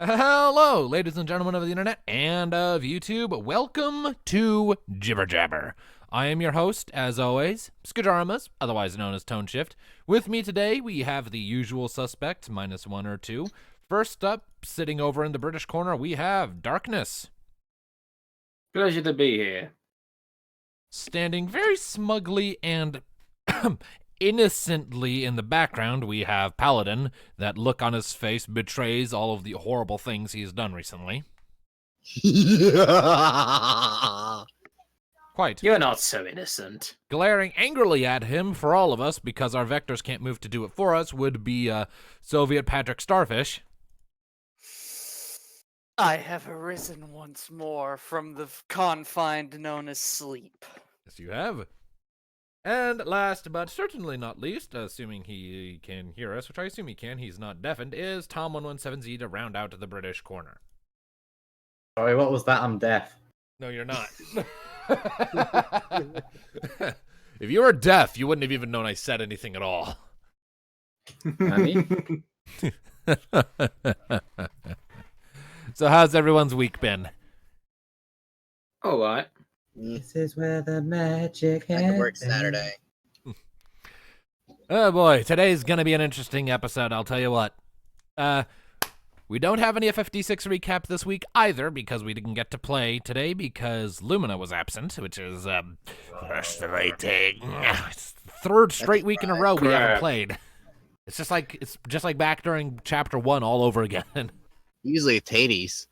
Hello, ladies and gentlemen of the internet and of YouTube. Welcome to Jibber Jabber. I am your host, as always, Skajaramas, otherwise known as Tone Shift. With me today, we have the usual suspect, minus one or two. First up, sitting over in the British corner, we have Darkness. Pleasure to be here. Standing very smugly and innocently in the background, we have Paladin. That look on his face betrays all of the horrible things he's done recently. Quite. You're not so innocent. Glaring angrily at him for all of us because our vectors can't move to do it for us would be Soviet Patrick Starfish. I have arisen once more from the confined known as sleep. Yes, you have. And last but certainly not least, assuming he can hear us, which I assume he can, he's not deafened, is Tom117Z to round out the British corner. Sorry, what was that? I'm deaf. No, you're not. If you were deaf, you wouldn't have even known I said anything at all. So how's everyone's week been? All right. This is where the magic I can work happens. Saturday. Oh boy, today's gonna be an interesting episode, I'll tell you what. We don't have any FF56 recap this week either, because we didn't get to play today because Lumina was absent, which is, frustrating. It's the third straight week in a row we haven't Crap. played. It's just like back during Chapter 1 all over again. Usually it's Hades.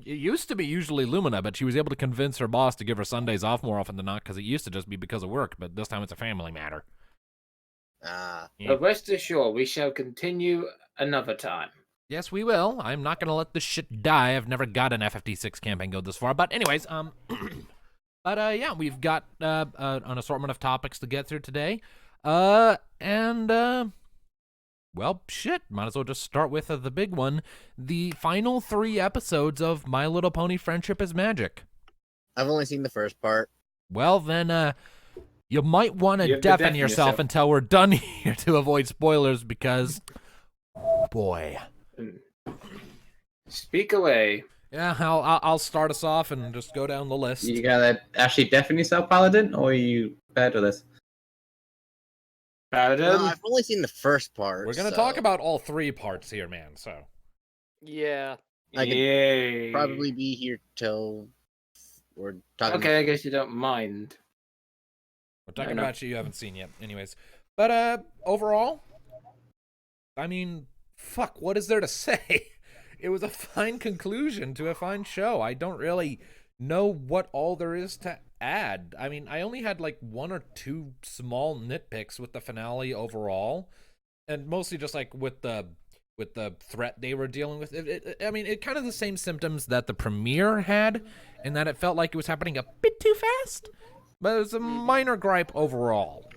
It used to be usually Lumina, but she was able to convince her boss to give her Sundays off more often than not, because it used to just be because of work, but this time it's a family matter. Ah, Yeah. But rest assured, we shall continue another time. Yes, we will. I'm not gonna let this shit die. I've never got an FF56 campaign go this far. But anyways, yeah, we've got an assortment of topics to get through today. Well, shit, might as well just start with the big one. The final 3 episodes of My Little Pony Friendship is Magic. I've only seen the first part. Well, then, you might want You to have to deafen deafen yourself yourself. until we're done here to avoid spoilers, because, boy. Speak away. Yeah, I'll start us off and just go down the list. You gotta actually deafen yourself, Paladin, or are you prepared with this? Paladin? Well, I've only seen the first part. We're gonna so talk about all 3 parts here, man. So Yeah. I could Yay. probably be here till we're talking. Okay, I guess you don't mind. we're talking Fair enough. about shit you haven't seen yet. Anyways, but overall, I mean, fuck. What is there to say? It was a fine conclusion to a fine show. I don't really know what all there is to add. I mean, I only had like 1 or 2 small nitpicks with the finale overall, and mostly just like with the threat they were dealing with. I mean, it kind of the same symptoms that the premiere had, in that it felt like it was happening a bit too fast. But it was a minor gripe overall.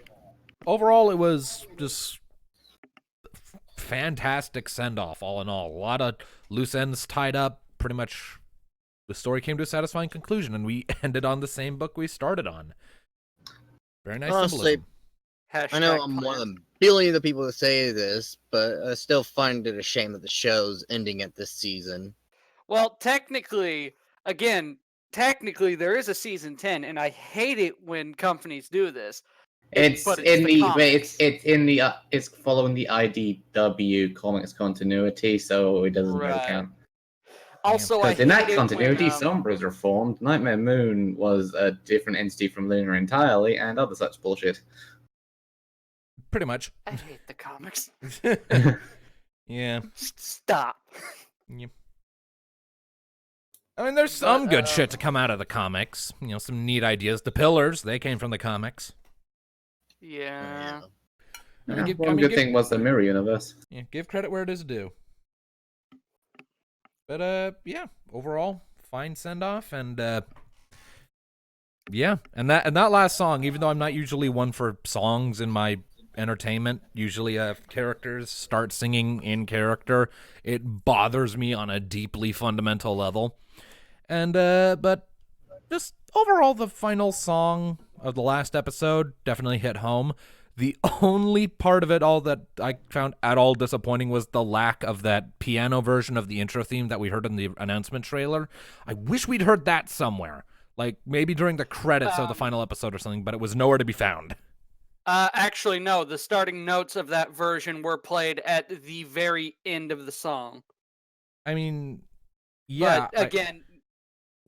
Overall, it was just fantastic send-off, all in all. A lot of loose ends tied up. Pretty much the story came to a satisfying conclusion, and we ended on the same book we started on. Very nice Honestly, symbolism. I know I'm one of the billions of people that say this, but I still find it a shame that the show's ending at this season. Well, technically, there is a season 10, and I hate it when companies do this. It's But in the the comics. it's in the it's following the IDW comics continuity, so it doesn't really Right. count. Also, I Because in that hate it continuity, when, Sombras are formed. Nightmare Moon was a different entity from Luna entirely, and other such bullshit. Pretty much. I hate the comics. Yeah. Stop. I mean, there's some But, good shit to come out of the comics. You know, some neat ideas. The Pillars, they came from the comics. Yeah. I mean, Yeah, give- one I mean, good give- thing was the Mirror Universe. Yeah, give credit where it is due. But yeah, overall, fine send off, and yeah, and that last song, even though I'm not usually one for songs in my entertainment, usually if characters start singing in character, it bothers me on a deeply fundamental level. And but just overall, the final song of the last episode definitely hit home. The only part of it all that I found at all disappointing was the lack of that piano version of the intro theme that we heard in the announcement trailer. I wish we'd heard that somewhere, like maybe during the credits of the final episode or something, but it was nowhere to be found. Actually, no. The starting notes of that version were played at the very end of the song. I mean, yeah.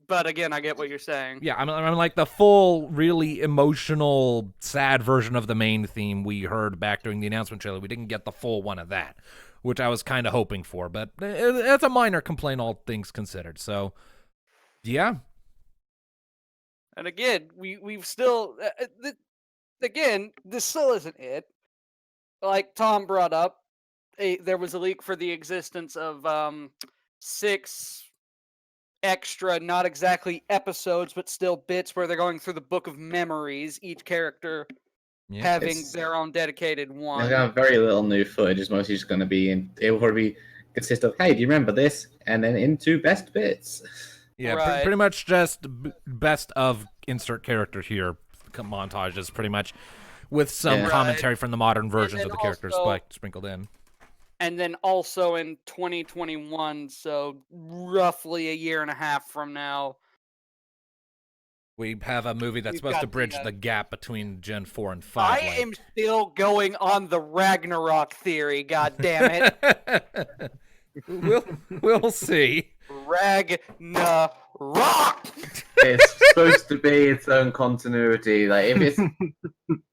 But again, I get what you're saying. Yeah, I'm like the full, really emotional, sad version of the main theme we heard back during the announcement trailer. We didn't get the full one of that, which I was kind of hoping for, but it's a minor complaint, all things considered. So, yeah. And again, we've still again, this still isn't it. Like Tom brought up, there was a leak for the existence of 6 extra, not exactly episodes, but still bits where they're going through the book of memories, each character having their own dedicated one. There's gonna have very little new footage. It's mostly just going to be it will probably consist of, hey, do you remember this? And then into best bits. Yeah, Right. pretty much just best of insert character here montages, pretty much, with some Yeah. commentary from the modern versions then of the characters also- sprinkled in. And then also in 2021, so roughly a year and a half from now, We have a movie that's We've supposed to got bridge the, the gap between Gen 4 and 5. I am still going on the Ragnarok theory, god damn it. We'll see. Ragnarok! It's supposed to be its own continuity. Like if it's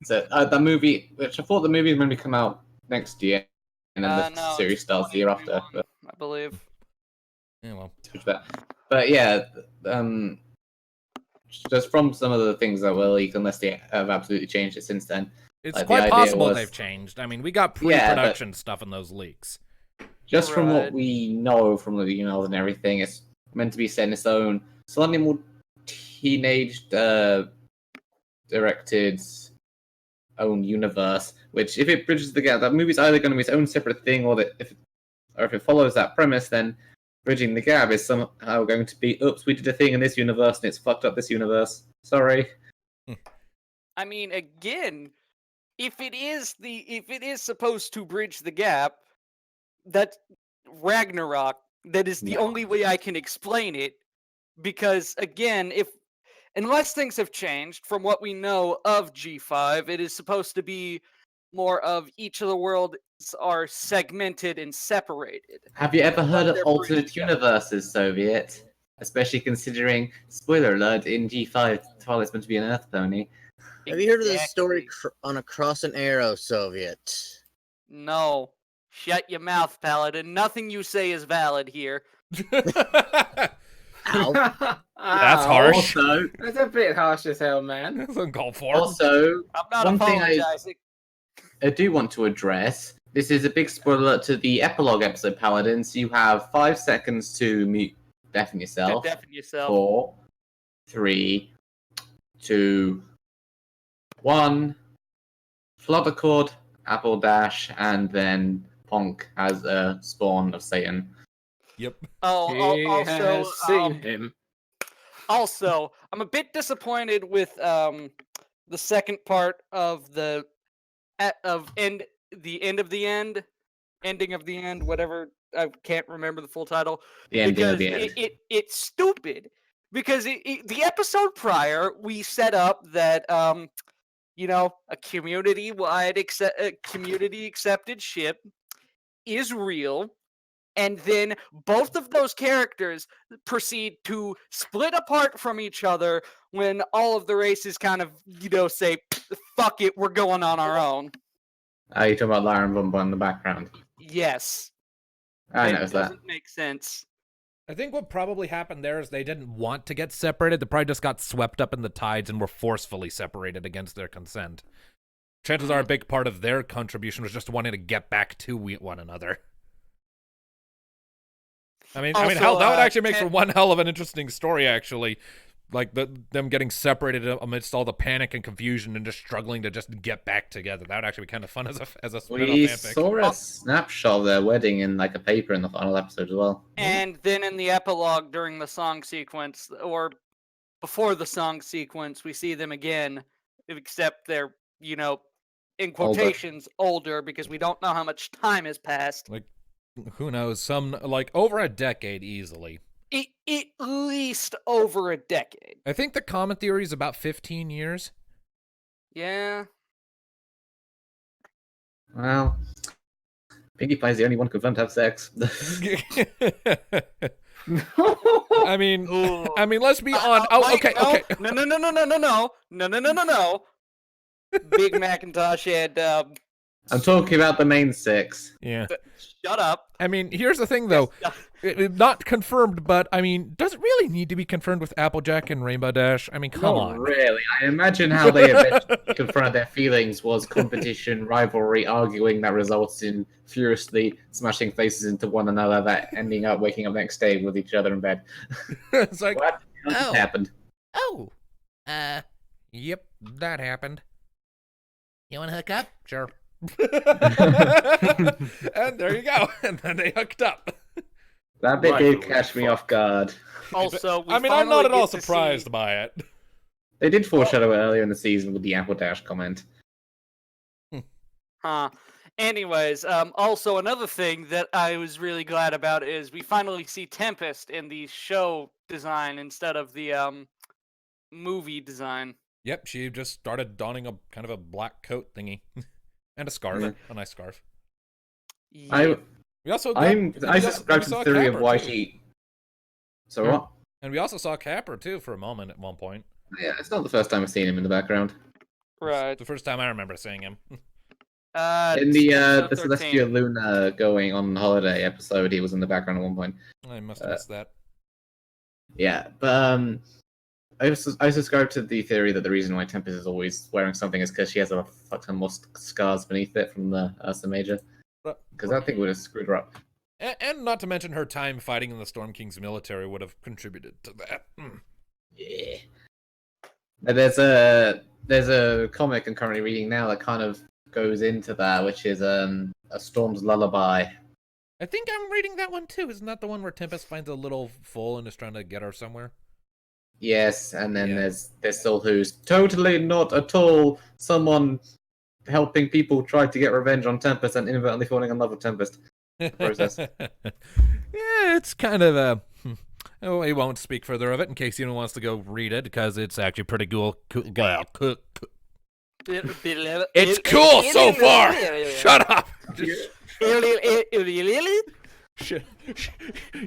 so, the movie, which I thought the movie was going to come out next year, and then the No, series it's starts the year after. 2021, I believe. Yeah, well, But yeah, just from some of the things that were leaked, unless they have absolutely changed it since then. it's Like, the quite idea possible was- they've changed. I mean, we got Yeah, pre-production stuff in those leaks. Just from Right. what we know from the emails and everything, it's meant to be set in its own slightly more teenage directed own universe. Which, if it bridges the gap, that movie's either going to be its own separate thing, or if it follows that premise, then bridging the gap is somehow going to be, oops, we did a thing in this universe and it's fucked up this universe. Sorry. I mean, again, if it is supposed to bridge the gap, that's Ragnarok. That is the No. only way I can explain it. Because again, unless things have changed from what we know of G5, it is supposed to be more of each of the worlds are segmented and separated. Have you ever heard of They're alternate bridged up. universes, Soviet? Especially considering, spoiler alert, in G5, Twilight's meant to be an Earth pony. Have you heard of this story Exactly. on a cross and arrow, Soviet? No. Shut your mouth, Paladin. Nothing you say is valid here. Ow. That's harsh. Also, That's a bit harsh as hell, man. That's uncalled for. also, I'm not One thing apologizing. I do want to address, this is a big spoiler to the epilogue episode, Paladins. You have 5 seconds to deafen yourself. Deafen yourself. 4, 3, 2, 1. Fluttercord, Apple Dash, and then Ponk as a spawn of Satan. Yep. He Also, has seen him. Also, I'm a bit disappointed with the second part of the ending of the end, whatever. I can't remember the full title. The ending because of the end. it's stupid. Because the episode prior, we set up that a community-wide community accepted ship is real. And then both of those characters proceed to split apart from each other when all of the races kind of, say, fuck it, we're going on our own. You're talking about Lair and Bumble in the background. Yes. I It noticed that. doesn't make sense. I think what probably happened there is they didn't want to get separated. They probably just got swept up in the tides and were forcefully separated against their consent. Chances are a big part of their contribution was just wanting to get back to one another. I mean, Also, hell, that would actually make for Ted- one hell of an interesting story, actually. Like them getting separated amidst all the panic and confusion and just struggling to just get back together. That would actually be kind of fun as a spin-off We fanfic. saw a snapshot of their wedding in like a paper in the final episode as well. And then in the epilogue during the song sequence, or before the song sequence, we see them again, except they're, in quotations, older, because we don't know how much time has passed. Like, who knows? Over a decade easily. At least over a decade. I think the common theory is about 15 years. Yeah. Well, Pinkie Pie's the only one confirmed to have sex. I mean, let's be on. Oh, okay, no, okay. No. Big Macintosh and I'm talking about the main six. Yeah. Shut up. I mean, here's the thing, though. Not confirmed, but I mean, does it really need to be confirmed with Applejack and Rainbow Dash? I mean, come Not on. really. I imagine how they eventually confronted their feelings was competition, rivalry, arguing that results in furiously smashing faces into one another, that ending up waking up next day with each other in bed. It's like, What happened? oh, yep, that happened. You want to hook up? Sure. And there you go. And then they hooked up. That bit did catch me off guard. Also, I'm not at all surprised by it. They did foreshadow it earlier in the season with the Apple Dash comment. Huh. Anyways, also another thing that I was really glad about is we finally see Tempest in the show design instead of the movie design. Yep, she just started donning a kind of a black coat thingy. And a scarf. Yeah. A nice scarf. Yeah. We also I subscribe to the theory of why she... So what? And we also saw Capper, too, for a moment at one point. Yeah, it's not the first time I've seen him in the background. Right. The first time I remember seeing him. In the episode 13. Celestia Luna going on holiday episode, he was in the background at one point. I must have missed that. Yeah, but I subscribe to the theory that the reason why Tempest is always wearing something is because she has a fuck ton more scars beneath it from the Ursa Major. Because I think it would have screwed her up. And not to mention her time fighting in the Storm King's military would have contributed to that. Yeah. There's a comic I'm currently reading now that kind of goes into that, which is A Storm's Lullaby. I think I'm reading that one too. Isn't that the one where Tempest finds a little foal and is trying to get her somewhere? Yes, and then there's Sol, who's totally not at all someone helping people try to get revenge on Tempest and inadvertently falling in love with Tempest. Process. Yeah, it's kind of a... Oh, we won't speak further of it in case anyone wants to go read it, because it's actually pretty cool. It's cool so far! Shut up!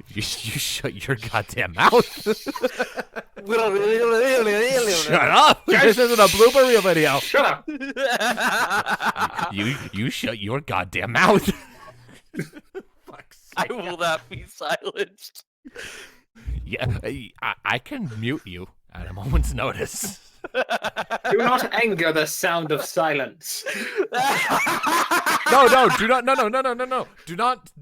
You shut your goddamn mouth! Shut up! This isn't a blooper reel video. Shut up! You shut your goddamn mouth! I will not be silenced. Yeah, I can mute you at a moment's notice. Do not anger the sound of silence. No, do not,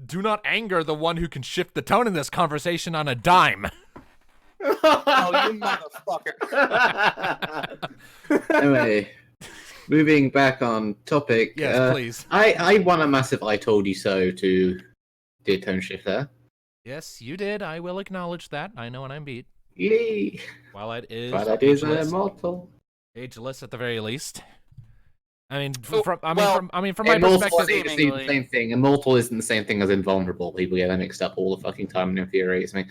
do not anger the one who can shift the tone in this conversation on a dime. Oh, you motherfucker. Anyway, moving back on topic. Yes, please. I won a massive I told you so to the tone shift there. Yes, you did. I will acknowledge that. I know when I'm beat. Yay! While it is But it is ageless, immortal. ageless at the very least. I mean, Oh, from my Immortal perspective, isn't the same thing. Immortal isn't the same thing as invulnerable. People get that mixed up all the fucking time and infuriates me.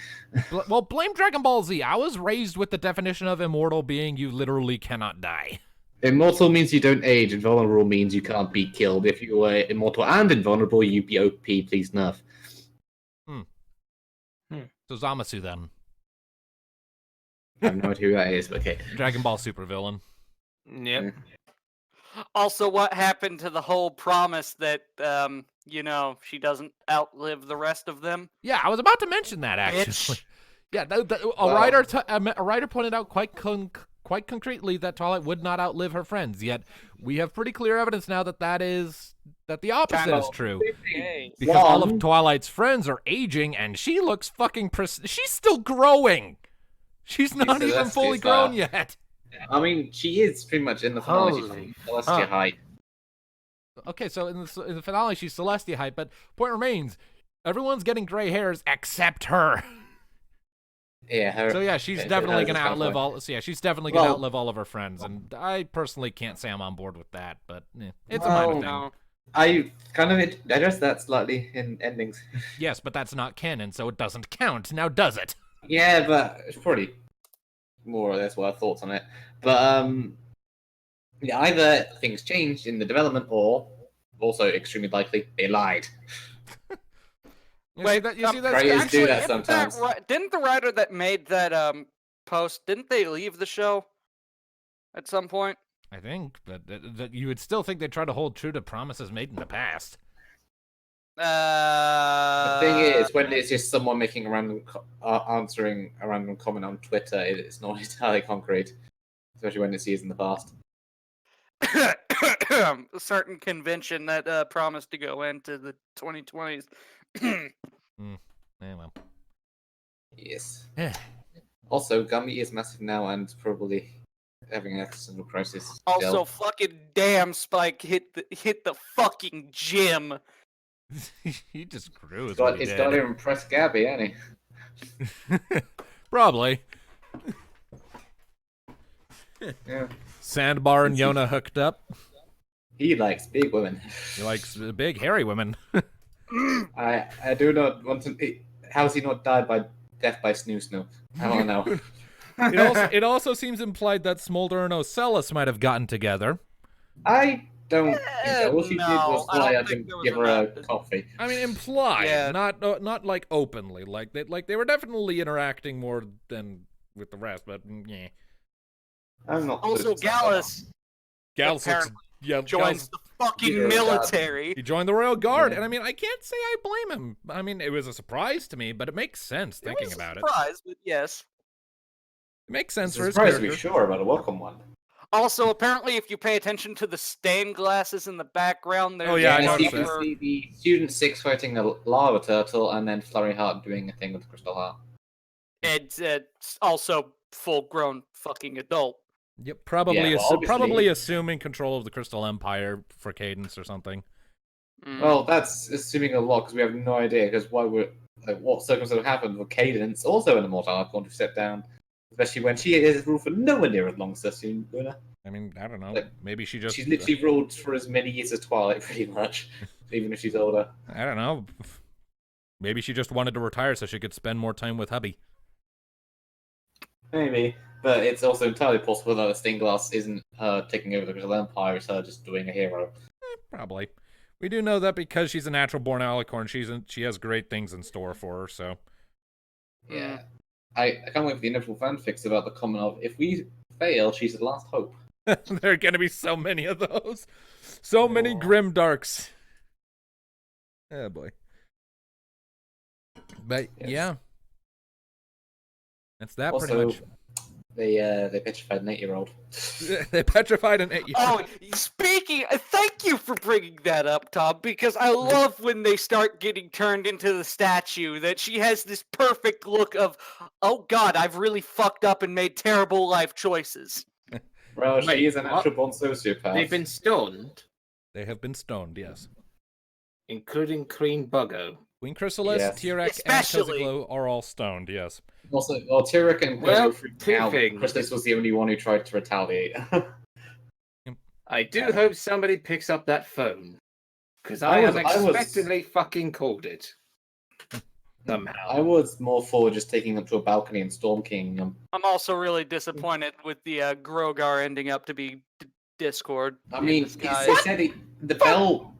well, blame Dragon Ball Z. I was raised with the definition of immortal being you literally cannot die. Immortal means you don't age. Invulnerable means you can't be killed. If you were immortal and invulnerable, you'd be OP. Please nerf. So Zamasu then, I have no idea who that is, but okay. Dragon Ball supervillain. Yep. Also, what happened to the whole promise that, she doesn't outlive the rest of them? Yeah, I was about to mention that actually. Bitch. Yeah, a writer pointed out quite concretely that Twilight would not outlive her friends. Yet we have pretty clear evidence now that the opposite is true. Because all of Twilight's friends are aging, and she looks fucking. She's still growing. She's not even fully grown yet. I mean, she is pretty much in the finale. Holy Celestia height. Okay, so in the finale, she's Celestia height, but point remains, everyone's getting gray hairs except her. Yeah, her. So yeah, she's it definitely has gonna its kind of outlive point. all. So yeah, she's definitely gonna Well- outlive all of her friends, and I personally can't say I'm on board with that. But it's a Well, minor thing. No. I kind of addressed that slightly in endings. Yes, but that's not canon, so it doesn't count. Now does it? Yeah, but it's probably more or less what I thought on it. But yeah, either things changed in the development, or also extremely likely they lied. You Wait, see that? You see that? Creators do Actually, that isn't sometimes. didn't the writer that made that post, didn't they leave the show at some point? I think, but that you would still think they'd try to hold true to promises made in the past. The thing is, when it's just someone making a random answering a random comment on Twitter, it's not entirely concrete, especially when it's used in the past. a certain convention that promised to go into the 2020s. Yeah, well. Yes. Yeah. Also, Gummy is massive now and probably having an existential crisis. Also, still. fucking damn, Spike hit the fucking gym. He just grew. It's Is what got, he it's got did. to impress Gabby, hasn't he? Probably. Yeah. Sandbar and Yona hooked up. He likes big women. He likes big, hairy women. I do not want to. How's he not died by death by Snoo Snoo? I don't know. It also seems implied that Smolder and Ocellus might have gotten together. I don't think so. All she did was No, I don't fly up think and there was give her a enough. coffee. I mean, implied, Yeah. not like openly. Like they were definitely interacting more than with the rest. But yeah, I'm not. Also, Gallus Gallus looks, yeah, joins the fucking Yeah, military. he joined the Royal Guard, Yeah. and I mean, I can't say I blame him. I mean, it was a surprise to me, but it makes sense thinking it was about a it. surprise, but yes. It makes sense for I'm his surprised to be character. sure about a welcome one. Also, apparently, if you pay attention to the stained glasses in the background, Oh, yeah, I there's so noticed you one that. can for- see the Student 6 fighting a lava turtle, and then Flurry Heart doing a thing with the Crystal Heart. It's also full-grown fucking adult. Yep, probably Yeah, well, obviously- probably assuming control of the Crystal Empire for Cadence or something. Mm. Well, that's assuming a lot because we have no idea. Because what circumstances have happened for Cadence, also an immortal icon, to step down, especially when she is ruled for nowhere near as long as Cersei Luna. I mean, I don't know. Like, Maybe she just. She's literally ruled for as many years as Twilight, pretty much, even if she's older. I don't know. Maybe she just wanted to retire so she could spend more time with hubby. Maybe, but it's also entirely possible that the stained glass isn't her taking over the Crystal Empire; it's her just doing a hero. Probably. We do know that because she's a natural born alicorn, she has great things in store for her. So Yeah, I can't wait for the inevitable fanfics about the comment of if we fail, she's the last hope. there are gonna be so many of those, so many Oh. grim darks. Oh boy. But Yes. yeah, that's that Also, pretty much. they petrified an 8-year-old. They petrified an 8-year. Oh, speaking, thank you for bringing that up, Tom, because I love when they start getting turned into the statue, that she has this perfect look of, oh god, I've really fucked up and made terrible life choices. Well, Wait, she is a what? natural born sociopath. They've been stoned, They have been stoned. Yes. including Queen Buggo. Queen Chrysalis, Yes. Tyrek, and Especially- Koziglo are all stoned. Yes. Also, well, Tyrek and Well, Quizzo freaked two out. things. Chrysalis was the only one who tried to retaliate. I do Yeah. hope somebody picks up that phone. Because I I was- unexpectedly fucking called it. Somehow. I was more for just taking them to a balcony and Storm King them. I'm also really disappointed with the Grogar ending up to be Discord. I in mean, disguise. it said the bell.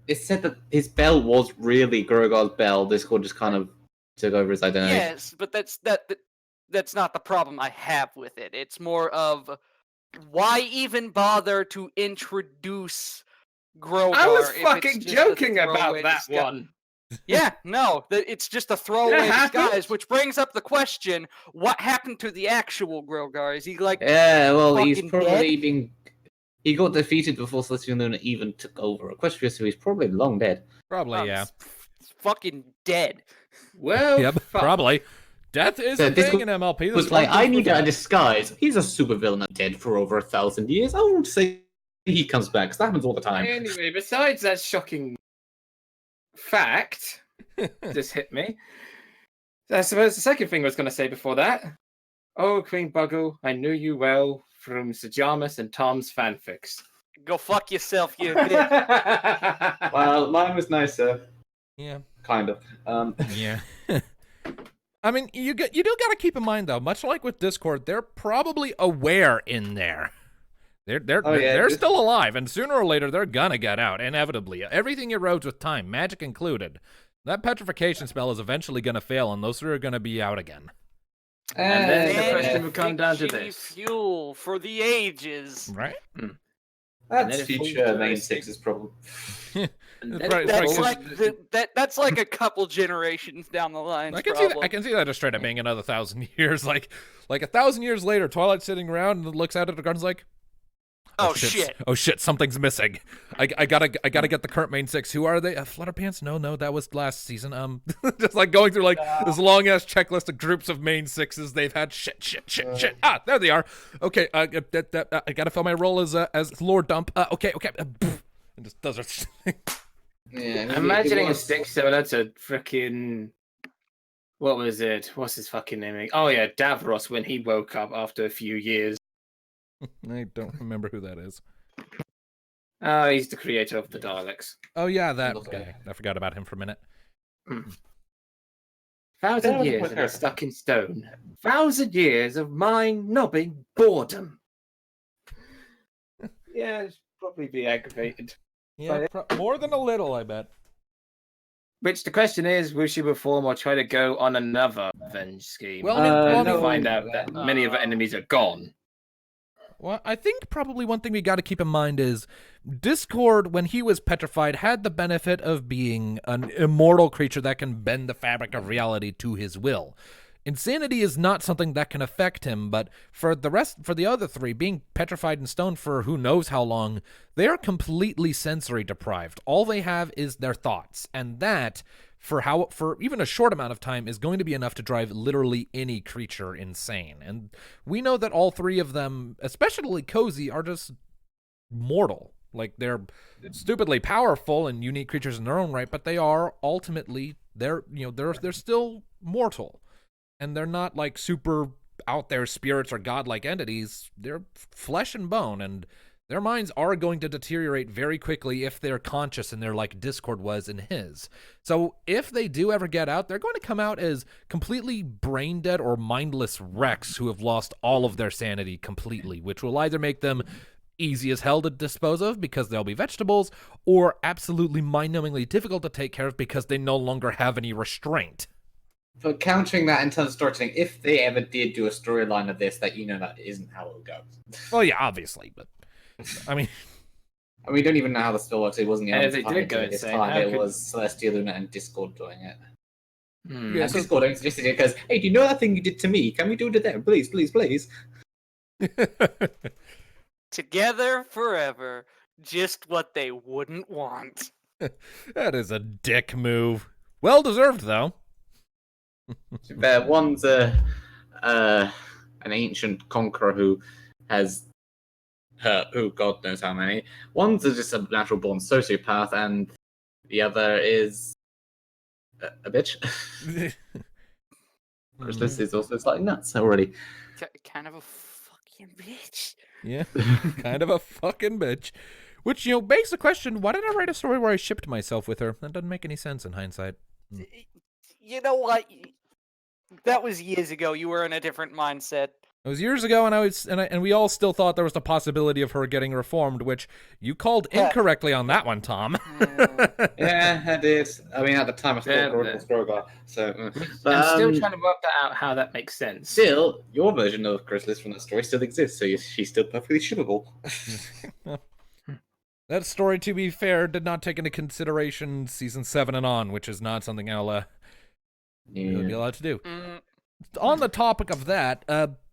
It said that his bell was really Grogar's bell. Discord just kind of took over his identity. Yes, but that's not the problem I have with it. It's more of why even bother to introduce Grogar? I was if it's fucking just a joking about throwaway that disguise? one. Yeah, no, it's just a throwaway happened? disguise, which brings up the question: what happened to the actual Grogar? Is he like? Yeah, well, he's Fucking probably been. He got defeated before Celestial Luna even took over Equestria, so he's probably long dead. Probably. Yeah. Fucking dead. Well, Yep. fuck. Probably. Death is So a this thing was- in MLP. He This was like, one I thing need for a that. disguise. He's a supervillain that's dead for over 1,000 years. I won't say he comes back, 'cause that happens all the time. Anyway, besides that shocking fact, just hit me. I suppose the second thing I was going to say before that. Oh, Queen Buggle, I knew you well from Sir Jarmus and Tom's fanfics. Go fuck yourself, you bitch. Well, mine was nicer, Yeah. kind of. Yeah. I mean, you do got to keep in mind though, much like with Discord, they're probably aware in there. They're still alive, and sooner or later they're gonna get out, inevitably. Everything erodes with time, magic included. That petrification spell is eventually gonna fail, and those three are gonna be out again. And then the And question will come down to FG this. fuel for the ages. Right? And That's then it future falls main to six's problem. And It's then right- it it's right, That's 'cause- like that's like a couple generations down the line. I can see that just straight up being another 1,000 years. Like 1,000 years later, Twilight's sitting around and looks out at the garden's like, Oh shit! oh shit, something's missing. I gotta get the current main six. Who are they? Flutterpants? No, that was last season. Just like going through like this long ass checklist of groups of main sixes they've had. Shit. Ah, there they are. Okay, I gotta fill my role as Lord Dump. Okay. And just does it. Yeah, I'm imagining a stick similar to freaking. What was it? What's his fucking name? Oh yeah, Davros when he woke up after a few years. I don't remember who that is. Oh, he's the creator of the Daleks. Oh yeah, that Okay. guy. I forgot about him for a minute. 1,000 years and it's stuck in stone. 1,000 years of mind-numbing boredom. Yeah, it's probably be aggravated. Yeah, more than a little, I bet. Which the question is, will she reform or try to go on another revenge scheme? Well, I mean, and no, find out that many of her enemies are gone. Well, I think probably one thing we got to keep in mind is Discord, when he was petrified, had the benefit of being an immortal creature that can bend the fabric of reality to his will. Insanity is not something that can affect him, but for the other three, being petrified in stone for who knows how long, they are completely sensory deprived. All they have is their thoughts, and that, for even a short amount of time, is going to be enough to drive literally any creature insane. And we know that all three of them, especially Cozy, are just mortal. Like, they're stupidly powerful and unique creatures in their own right, but they are ultimately they're still mortal. And they're not like super out there spirits or godlike entities. They're flesh and bone, and their minds are going to deteriorate very quickly if they're conscious and they're like Discord was in his. So if they do ever get out, they're going to come out as completely brain dead or mindless wrecks who have lost all of their sanity completely, which will either make them easy as hell to dispose of because they'll be vegetables, or absolutely mind-numbingly difficult to take care of because they no longer have any restraint. But countering that in terms of storytelling, if they ever did do a storyline of this, that that isn't how it would go. Well, yeah, obviously, but I mean, we don't even know how the spell works. It wasn't the And if they time did go this insane, time. how It could- was Celestial Luna and Discord doing it. Yeah, And so- Discord only suggested it because, hey, do you know that thing you did to me? Can we do it to them? Please. Together forever, just what they wouldn't want. that is a dick move. Well deserved, though. One's an ancient conqueror who has hurt who God knows how many. One's just a natural born sociopath, and the other is a bitch. This is also slightly nuts already. Kind of a fucking bitch. Yeah, kind of a fucking bitch. Which, begs the question, why did I write a story where I shipped myself with her? That doesn't make any sense in hindsight. You know what? That was years ago. You were in a different mindset. It was years ago, and we all still thought there was the possibility of her getting reformed, which you called incorrectly on that one, Tom. Yeah, I did. I mean, at the time I thought Yeah, Grover was Grogar. So, but, I'm still trying to work that out how that makes sense. Still, your version of Chrysalis from the story still exists, so she's still perfectly shippable. That story, to be fair, did not take into consideration season 7 and on, which is not something I'll really be allowed to do. On the topic of that,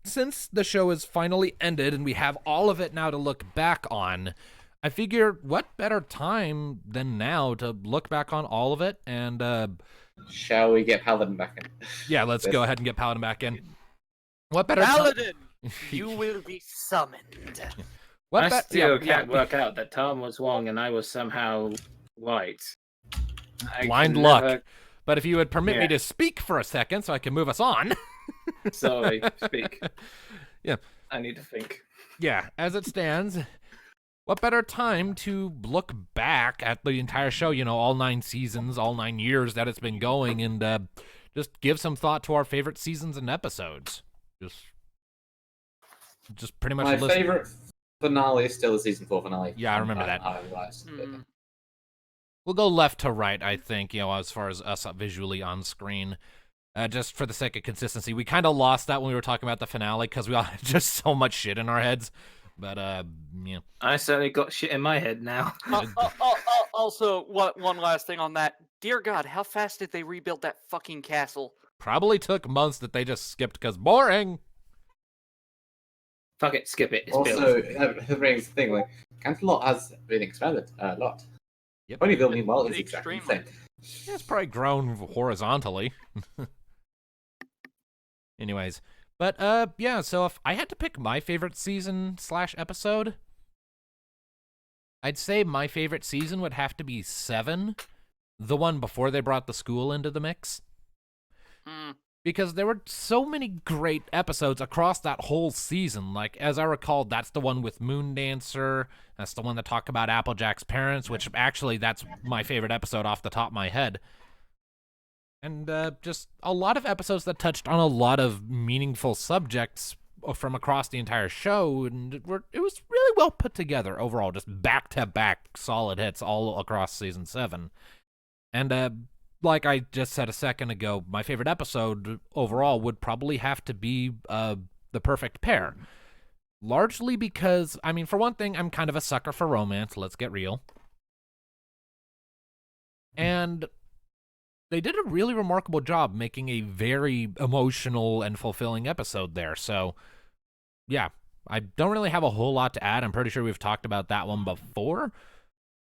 since the show is finally ended and we have all of it now to look back on, I figure what better time than now to look back on all of it and Shall we get Paladin back in? yeah, let's go ahead and get Paladin back in. What better Paladin, you will be summoned. I still can't work out that Tom was Wong and I was somehow white. Blind luck. But if you would permit me Yeah. to speak for a second so I can move us on. Sorry, speak. Yeah. I need to think. Yeah, as it stands, what better time to look back at the entire show, all 9 seasons, all 9 years that it's been going, and just give some thought to our favorite seasons and episodes. Just pretty much My list. favorite finale is still the season 4 finale. Yeah, I remember that. I realized. We'll go left to right, I think, as far as us visually on screen. Just for the sake of consistency. We kind of lost that when we were talking about the finale because we all had just so much shit in our heads. But, yeah. I certainly got shit in my head now. Also, one last thing on that. Dear God, how fast did they rebuild that fucking castle? Probably took months that they just skipped because boring. Fuck it, skip it. It's Also, built. that brings the thing, like, Canterlot has been expanded a lot. Yep. Ponyville, meanwhile, is exactly the Extremely. same. Yeah, it's probably grown horizontally. Anyways. But, yeah, so if I had to pick my favorite season/episode, I'd say my favorite season would have to be 7, the one before they brought the school into the mix. Because there were so many great episodes across that whole season. Like, as I recall, that's the one with Moon Dancer. That's the one that talked about Applejack's parents, which actually that's my favorite episode off the top of my head. And just a lot of episodes that touched on a lot of meaningful subjects from across the entire show. And it was really well put together overall. Just back-to-back solid hits all across Season 7. And like I just said a second ago, my favorite episode overall would probably have to be The Perfect Pair. Largely because, I mean, for one thing, I'm kind of a sucker for romance, let's get real. And they did a really remarkable job making a very emotional and fulfilling episode there. So, yeah, I don't really have a whole lot to add. I'm pretty sure we've talked about that one before.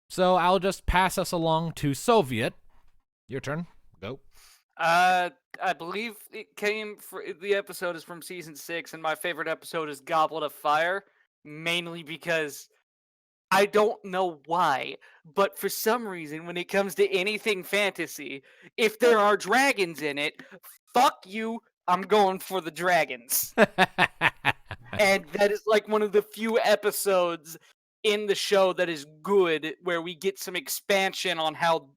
So I'll just pass us along to Soviet. Your turn. Go. I believe the episode is from season 6, and my favorite episode is Goblet of Fire, mainly because I don't know why, but for some reason, when it comes to anything fantasy, if there are dragons in it, fuck you, I'm going for the dragons. And that is like one of the few episodes in the show that is good, where we get some expansion on how,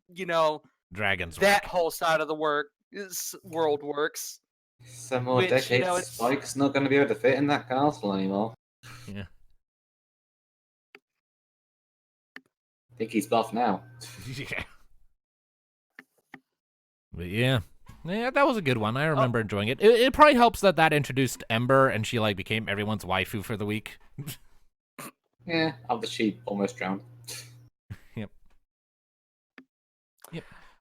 Dragons that work. whole side of the world works. Some more Which, decades, it's- Spike's not going to be able to fit in that castle anymore. Yeah. I think he's buff now. Yeah. But yeah, that was a good one. I remember enjoying it. It probably helps that introduced Ember and she became everyone's waifu for the week. Yeah, after she almost drowned.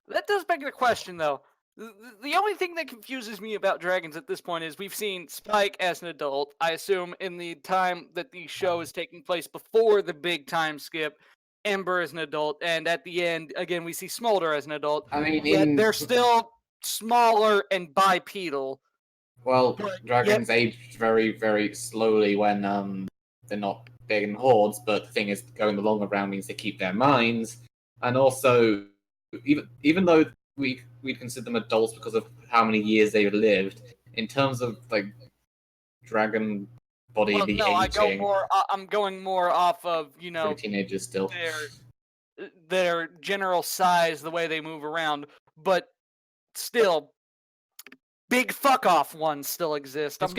That does beg the question, though. The only thing that confuses me about dragons at this point is we've seen Spike as an adult. I assume in the time that the show is taking place before the big time skip, Ember as an adult, and at the end, again, we see Smolder as an adult. I mean, Yet they're still smaller and bipedal. well, But dragons age very, very slowly when they're not big in hordes, but the thing is, going the longer round means they keep their minds, and also, even though we'd consider them adults because of how many years they've lived, in terms of dragon body aging, I'm going more off of for teenagers still. their general size, the way they move around, but still, big fuck off ones still exist. Let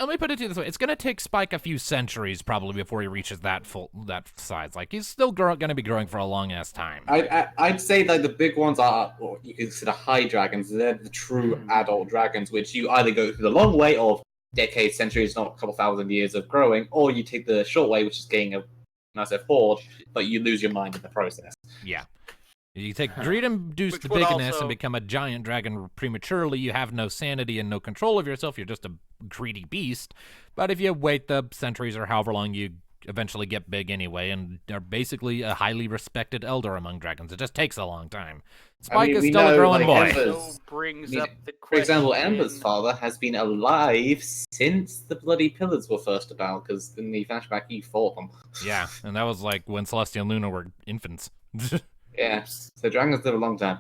me put it to you this way: it's gonna take Spike a few centuries probably before he reaches that size. He's still gonna be growing for a long ass time. I'd say the big ones are what you consider high dragons. They're the true adult dragons, which you either go through the long way of decades, centuries, not a couple thousand years of growing, or you take the short way, which is getting a massive horde, but you lose your mind in the process. Yeah. You take greed-induced Which would bigness also- and become a giant dragon prematurely. You have no sanity and no control of yourself. You're just a greedy beast. But if you wait the centuries or however long, you eventually get big anyway and are basically a highly respected elder among dragons. It just takes a long time. Spike is we still a know, growing boy. Ember's- So brings I mean, up the For example, question- Ember's father has been alive since the bloody pillars were first about, because in the flashback he fought them. Yeah, and that was when Celestia and Luna were infants. Yeah, so dragons live a long time.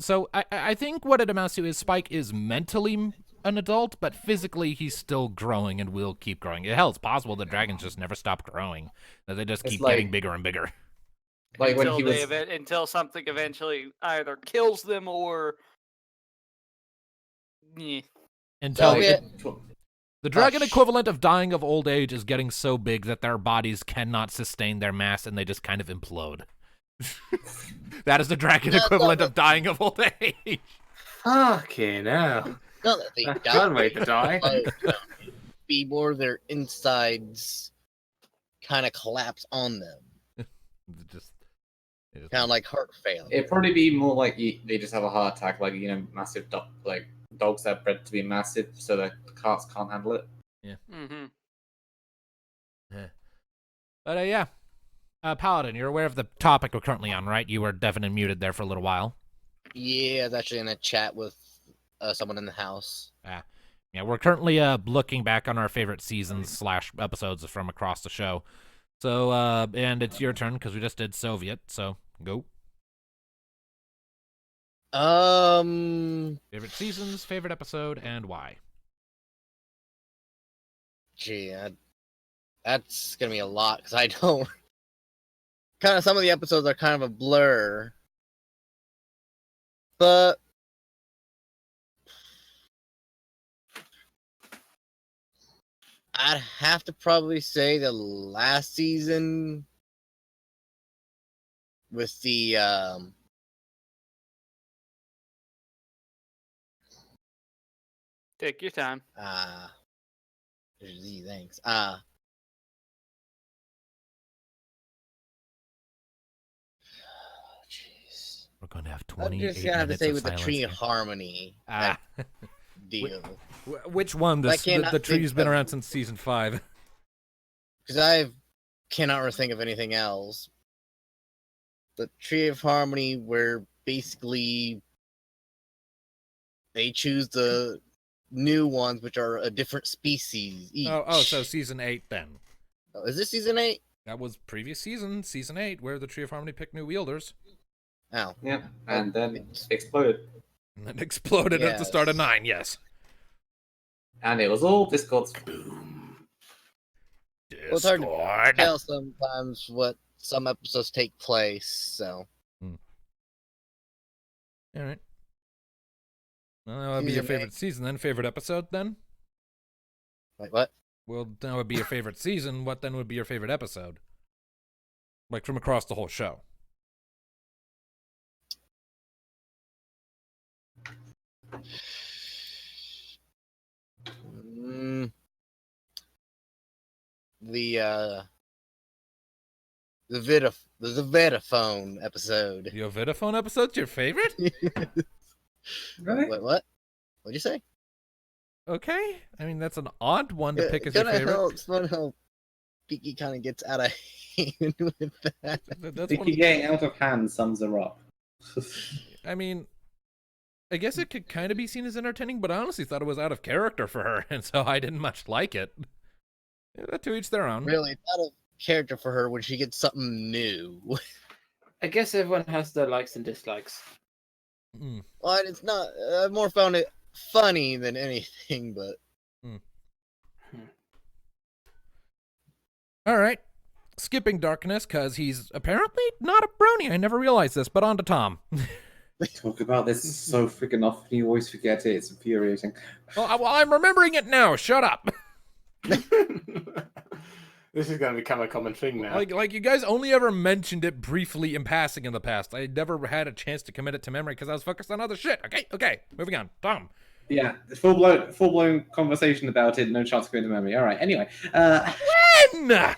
So I think what it amounts to is Spike is mentally an adult, but physically he's still growing and will keep growing. Hell, it's possible that dragons just never stop growing; that they just It's keep like- getting bigger and bigger. Like when until he was, until something eventually either kills them or. Yeah. Until Soviet. the dragon Hush. equivalent of dying of old age is getting so big that their bodies cannot sustain their mass and they just kind of implode. That is the dragon That's equivalent not of dying of old age. Fucking hell. Not that they That's die. one way to die. But, be more their insides kind of collapse on them. Just Kind of like heart failure. it'd probably be more like they just have a heart attack, like massive like dogs that are bred to be massive, so the carts can't handle it. Mm-hmm. But yeah. Paladin, you're aware of the topic we're currently on, right? You were deaf and muted there for a little while. Yeah, I was actually in a chat with someone in the house. Yeah, we're currently looking back on our favorite seasons / episodes from across the show. So, and it's your turn because we just did Soviet, so go. Favorite seasons, favorite episode, and why? Gee, that's gonna be a lot because I don't. Kind of some of the episodes are kind of a blur, but I'd have to probably say the last season with the Take your time. gee, thanks. Jeez. We're going to have I'm 28 just gonna have to minutes say of with the silence tree here. of harmony Ah. deal. Which one? I The cannot tree's think been of- around since season 5. Because I cannot think of anything else. The Tree of Harmony, where basically they choose the new ones, which are a different species each. So season 8 then. Oh, is this season 8? That was previous season, season 8, where the Tree of Harmony picked new wielders. Oh, Yeah, and then exploded, And then exploded at the start of Yes. 9, yes. and it was all Discord's. Boom. Well, it's hard to Discord. tell sometimes what some episodes take place. So All right. Well, that would be your Season favorite season then. Favorite episode then? wait, what? Well, that would be your favorite season. What then would be your favorite episode? Like from across the whole show. Mm, the Vitaphone episode. The Ovidaphone episode's your favorite? Really? Wait, what? What'd you say? Okay. I mean, that's an odd one to It pick as your kinda favorite. helps fun how Peaky kind of gets out of hand with that. That's Vicky one. getting out of hand sums her up. I mean, I guess it could kind of be seen as entertaining, but I honestly thought it was out of character for her, and so I didn't much like it. Yeah, to each their own. Really, it's out of character for her when she gets something new. I guess everyone has their likes and dislikes. Mm. Well, it's not. I more found it funny than anything, but All right. Skipping Darkness, because he's apparently not a brony. I never realized this, but on to Tom. Talk about this so freaking often, you always forget it. It's infuriating. Well, I'm remembering it now. Shut up. This is going to become a common thing now. Like you guys only ever mentioned it briefly in passing in the past. I never had a chance to commit it to memory because I was focused on other shit. Okay. Moving on. Tom. Yeah, full blown conversation about it. No chance of going to memory. All right. Anyway, When?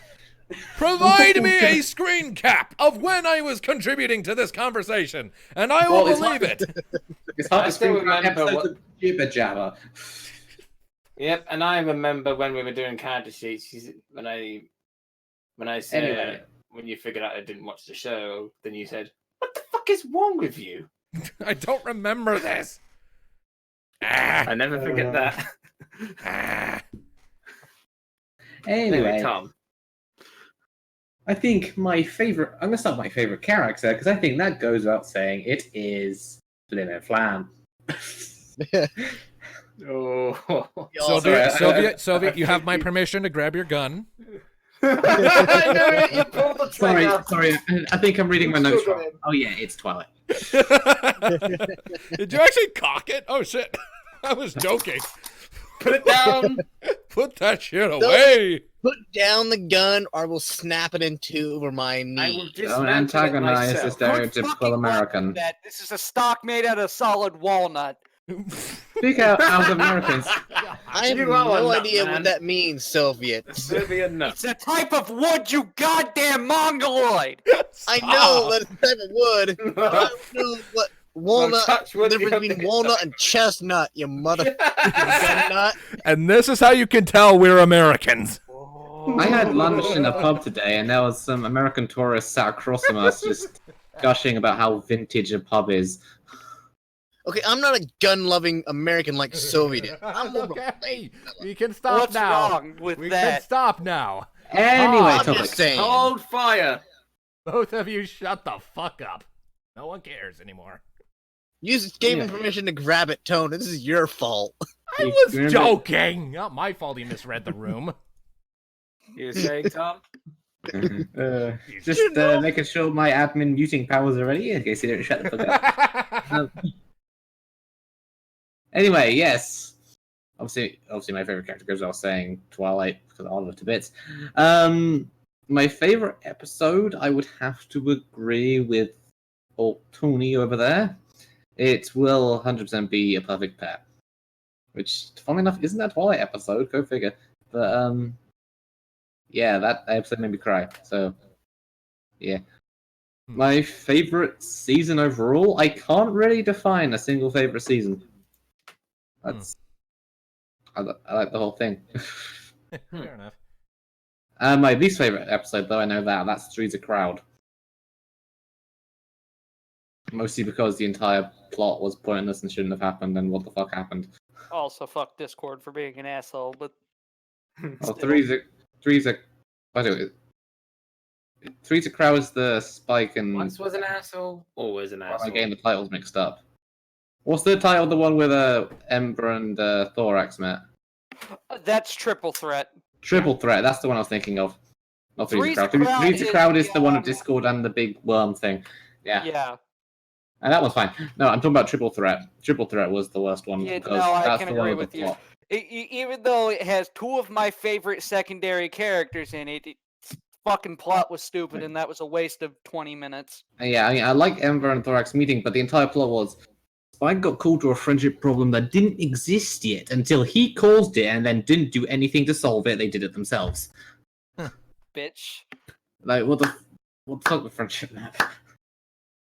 Provide me a screen cap of when I was contributing to this conversation, and I will Well, it's believe hard- it. it's hard I to still think about remember episodes what- of Jibber Jabber. Yep, and I remember when we were doing character sheets, when I said Anyway. when you figured out I didn't watch the show, then you said, "What the fuck is wrong with you?" I don't remember this. I never forget that. Ah. Anyway, Anyway, Tom. I think my favorite. I'm gonna start with my favorite character because I think that goes without saying. It is Flim and Flam. Oh. Soviet, you have my permission to grab your gun. I knew it. You pulled the trigger. Sorry. I think I'm reading my notes wrong. Oh yeah, it's Twilight. Did you actually cock it? Oh shit! I was joking. Put it down. Put that shit away. Put down the gun, or I will snap it in two over my I will knee. Don't dismantle it antagonize the myself. Good stereotypical fucking luck with American. that. This is a stock made out of solid walnut. Speak out of Americans. I have You are no a nut, idea man. what that means, Soviet. Serbian nuts. It's a type of wood, you goddamn mongoloid. I know that it's a type of wood. I don't know what walnut. touch wood, The you difference have to between get walnut and chestnut, you mother. nut. And this is how you can tell we're Americans. I had lunch in a pub today, and there was some American tourists sat across from us, just gushing about how vintage a pub is. Okay, I'm not a gun-loving American like Soviet. I'm more of a Okay, we can stop What's now. wrong with We can that? stop now. Anyway, I'm topic. just saying. Cold fire. Both of you shut the fuck up. No one cares anymore. You just gave him permission to grab it, Tone. This is your fault. I You was remember- joking. Not my fault he misread the room. You saying, Tom? Just making sure my admin muting powers are ready in case you don't shut the fuck up. Anyway, yes. Obviously, my favorite character goes without saying Twilight because I love it to bits. My favorite episode, I would have to agree with old Tony over there. It will 100% be A Perfect Pair, which, funnily enough, isn't that Twilight episode. Go figure. But yeah, that episode made me cry. So yeah. My favorite season overall, I can't really define a single favorite season. That's I like the whole thing. Fair enough. My least favorite episode, though, I know that's Three's a Crowd. Mostly because the entire plot was pointless and shouldn't have happened, and what the fuck happened? Also, fuck Discord for being an asshole, but Well, Three's a by the way, Three's a Crowd is the Spike and Once was an asshole, always an I'm asshole. getting the titles mixed up. What's the title? The one with Ember and Thorax met. that's triple threat. Triple Threat. That's the one I was thinking of. Not Three's a Three's a Crowd. Crowd Three's a is Crowd is the, the one with Discord and the big worm thing. Yeah. Yeah. And that one's fine. No, I'm talking about Triple Threat. Triple Threat was the worst one. Yeah, because no, I that's can the one agree with the with you. plot. Even though it has two of my favorite secondary characters in it, its fucking plot was stupid, and that was a waste of 20 minutes. Yeah, I like Ember and Thorax meeting, but the entire plot was Spike got called to a friendship problem that didn't exist yet until he caused it and then didn't do anything to solve it. They did it themselves. Bitch. Like, what the fuck with friendship map?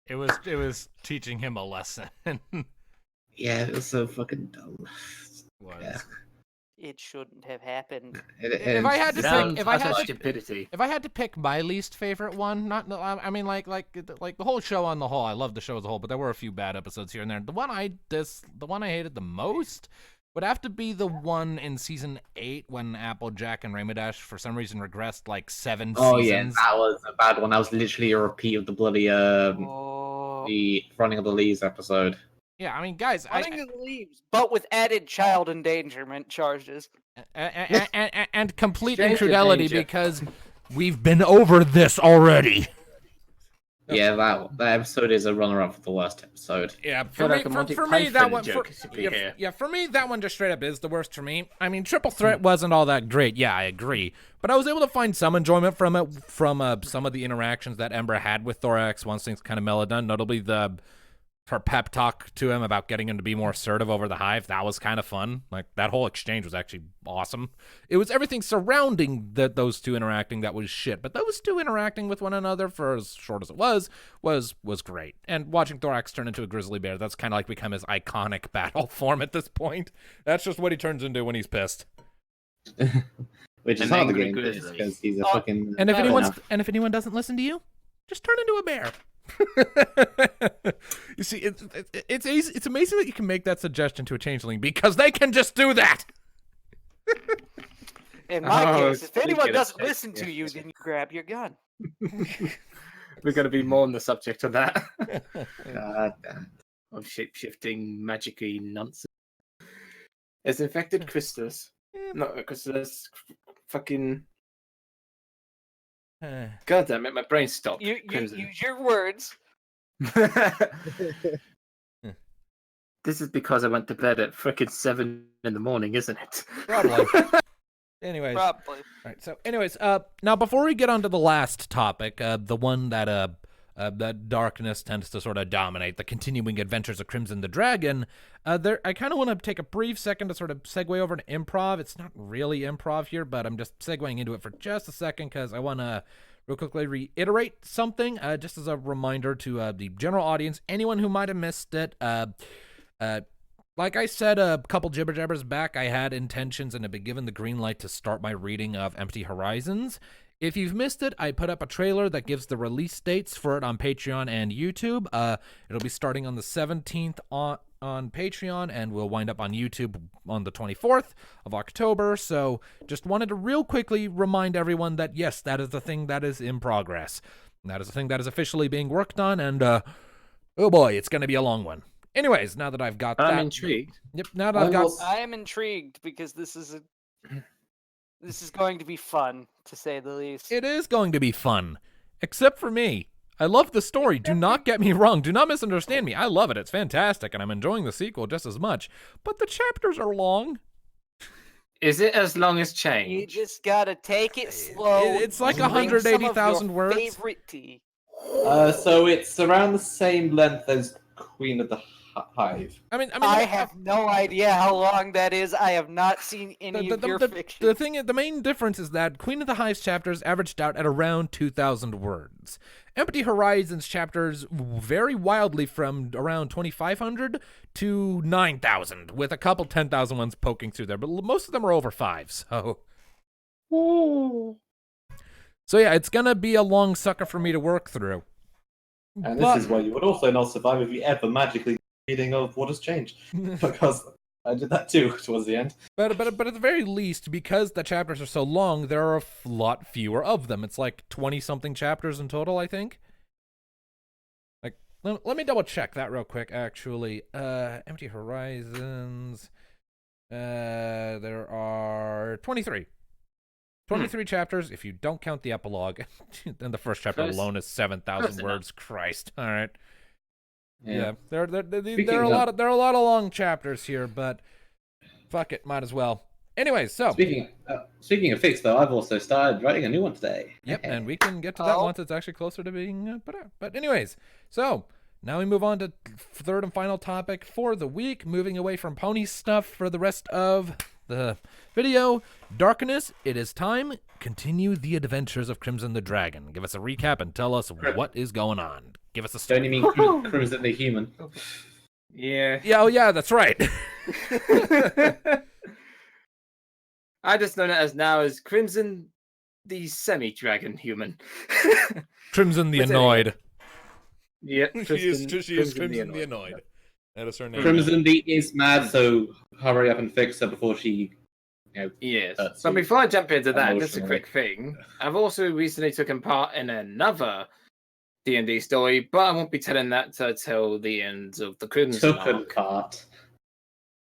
It was teaching him a lesson. Yeah, it was so fucking dumb. Was. Yeah. It shouldn't have happened. If I had to Sounds pick, if I had utter to, stupidity. if I had to pick my least favorite one, I mean, like the whole show on the whole, I love the show as a whole, but there were a few bad episodes here and there. The one I hated the most would have to be the one in season 8 when Applejack and Raymadash for some reason regressed like 7 Oh yeah, seasons. that was a bad one. That was literally a repeat of the bloody Oh. the Running of the Leaves episode. Yeah, I mean, guys, Running of the Leaves, but with added child endangerment charges. and complete Stranger infidelity danger. because we've been over this already. Yeah, that episode is a runner-up for the worst episode. Yeah, feel like a Monty for me, that Python one, joke is to be here. yeah, for me, that one just straight up is the worst for me. I mean, Triple Threat wasn't all that great. Yeah, I agree, but I was able to find some enjoyment from it, from some of the interactions that Ember had with Thorax once things kind of mellowed down. Notably, her pep talk to him about getting him to be more assertive over the hive. That was kind of fun. Like, that whole exchange was actually awesome. It was everything surrounding those two interacting that was shit, but those two interacting with one another for as short as it was great. And watching Thorax turn into a grizzly bear, that's kind of like become his iconic battle form at this point. That's just what he turns into when he's pissed. Which is An hard to angry get into grizzly. because he's a fucking. And if Fair anyone doesn't listen to you, just turn into a bear. You see, it's easy, it's amazing that you can make that suggestion to a changeling because they can just do that. In my Oh, case, if anyone speaking of doesn't sex, listen to yeah. you, then you grab your gun. We're going to be more on the subject of that. God damn. Of shape-shifting, magic-y nonsense. It's infected crystals. Not crystals. Fucking. God damn it, my brain stopped. You Crimson. use your words. This is because I went to bed at frickin' 7 in the morning, isn't it? Probably. Anyways. Probably. Right. So, anyways, now before we get on to the last topic, the one that that darkness tends to sort of dominate, the continuing adventures of Crimson the Dragon, I kind of want to take a brief second to sort of segue over to improv. It's not really improv here, but I'm just segueing into it for just a second because I want to real quickly reiterate something, just as a reminder to the general audience, anyone who might have missed it. Like I said a couple Jibber Jabbers back, I had intentions and had been given the green light to start my reading of Empty Horizons. If you've missed it, I put up a trailer that gives the release dates for it on Patreon and YouTube. It'll be starting on the 17th on Patreon, and we'll wind up on YouTube on the 24th of October. So just wanted to real quickly remind everyone that, yes, that is the thing that is in progress. That is the thing that is officially being worked on, and oh boy, it's going to be a long one. Anyways, now that I've got that... I'm intrigued. Yep, now that I've got... I am intrigued because this is going to be fun, to say the least. It is going to be fun. Except for me. I love the story. Do not get me wrong. Do not misunderstand me. I love it. It's fantastic, and I'm enjoying the sequel just as much. But the chapters are long. Is it as long as change? You just gotta take it slow. It's like Drink 180,000 some of your words. favorite tea. So it's around the same length as Queen of the Hive. I mean, I have no idea how long that is. I have not seen any of your fiction. The main difference is that Queen of the Hive's chapters averaged out at around 2,000 words. Empty Horizons chapters vary wildly from around 2,500 to 9,000, with a couple 10,000 ones poking through there, but most of them are over 5, so... Ooh. So yeah, it's gonna be a long sucker for me to work through. And this is why you would also not survive if you ever magically reading of what has changed. Because I did that too towards the end. But at the very least, because the chapters are so long, there are a lot fewer of them. It's like 20-something chapters in total, I think. Like, let me double check that real quick, actually. Empty Horizons. There are 23. 23 chapters, if you don't count the epilogue. Then the first chapter alone is 7,000 words. Christ. All right. Yeah, there are a lot of long chapters here, but fuck it, might as well. Anyways, so Speaking of fix, though, I've also started writing a new one today. yep, and we can get to that once it's actually closer to being put out. But anyways, so now we move on to third and final topic for the week, moving away from pony stuff for the rest of the video. Darkness, it is time. Continue the adventures of Crimson the Dragon. Give us a recap and tell us what is going on. Give us a story. Don't you mean Crimson the Human? Yeah. Yeah, oh yeah, that's right. I just know it as now as Crimson the semi-dragon human. Crimson the What's her Annoyed. Yeah, She is Crimson the Annoyed. That is her name. Crimson the is mad, so hurry up and fix her before she, Yes. That's But before I jump into that, just a emotionally. quick thing. I've also recently taken part in another D&D story, but I won't be telling that till the end of the Crimson took arc. part.